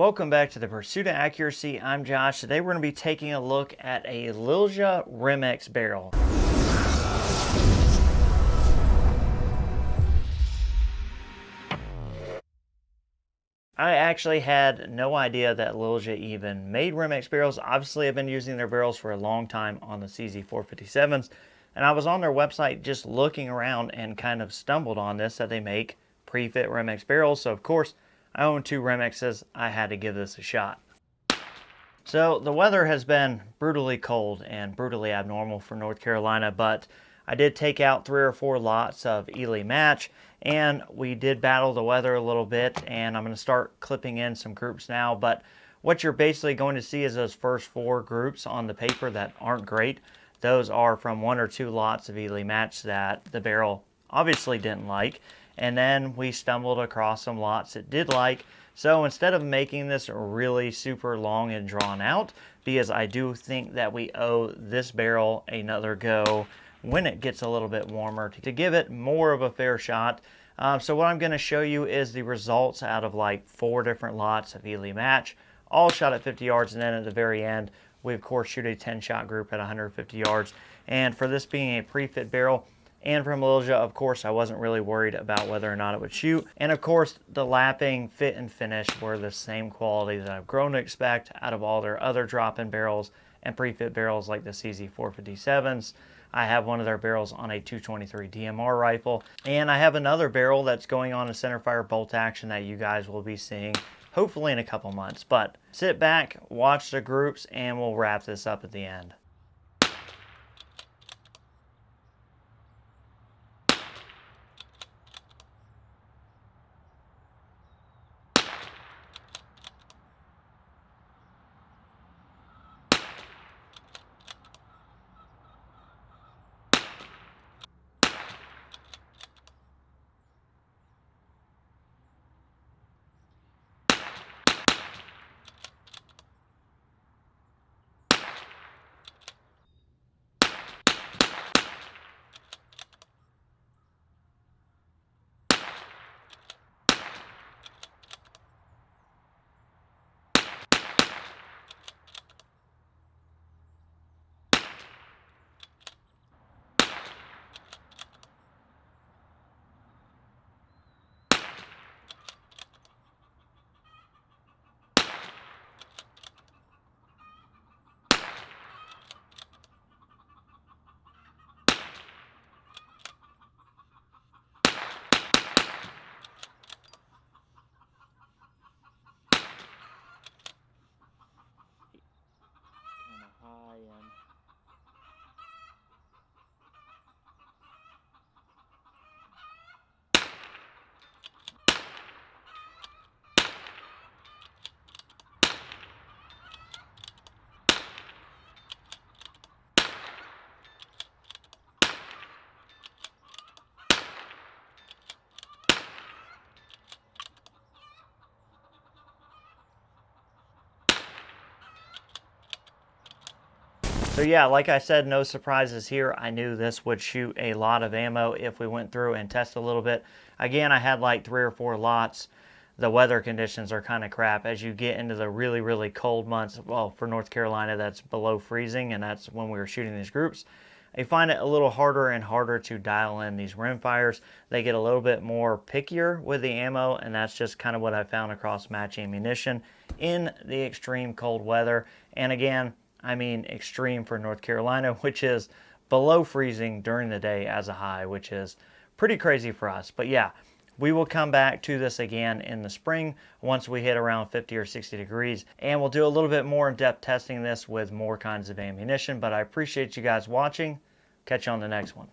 Welcome back to the Pursuit of Accuracy. I'm Josh. Today we're going to be taking a look at a Lilja Remex barrel. I actually had no idea that Lilja even made Remex barrels. Obviously, I've been using their barrels for a long time on the CZ457s, and I was on their website just looking around and kind of stumbled on this, that they make pre-fit Remex barrels. So of course, I own two Remexes. I had to give this a shot. So the weather has been brutally cold and brutally abnormal for North Carolina, but I did take out 3 or 4 lots of Ely Match, and we did battle the weather a little bit, and I'm going to start clipping in some groups now. But what you're basically going to see is those first 4 groups on the paper that aren't great. Those are from 1 or 2 lots of Ely Match that the barrel obviously didn't like, and then we stumbled across some lots it did like. So instead of making this really super long and drawn out, because I do think that we owe this barrel another go when it gets a little bit warmer to give it more of a fair shot. So what I'm going to show you is the results out of like 4 different lots of Ely Match, all shot at 50 yards, and then at the very end we of course shoot a 10-shot group at 150 yards. And for this being a pre-fit barrel, and from Lilja, of course, I wasn't really worried about whether or not it would shoot. And of course, the lapping, fit, and finish were the same quality that I've grown to expect out of all their other drop-in barrels and pre-fit barrels like the CZ457s. I have one of their barrels on a 223 DMR rifle. And I have another barrel that's going on a centerfire bolt action that you guys will be seeing hopefully in a couple months. But sit back, watch the groups, and we'll wrap this up at the end. So yeah, like I said, no surprises here. I knew this would shoot a lot of ammo if we went through and test a little bit. Again, I had like 3 or 4 lots. The weather conditions are kind of crap. As you get into the really, really cold months, well, for North Carolina, that's below freezing, and that's when we were shooting these groups. I find it a little harder and harder to dial in these rim fires. They get a little bit more pickier with the ammo, and that's just kind of what I found across match ammunition in the extreme cold weather. And again, I mean extreme for North Carolina, which is below freezing during the day as a high, which is pretty crazy for us. But yeah, we will come back to this again in the spring once we hit around 50 or 60 degrees, and we'll do a little bit more in-depth testing this with more kinds of ammunition. But I appreciate you guys watching. Catch you on the next one.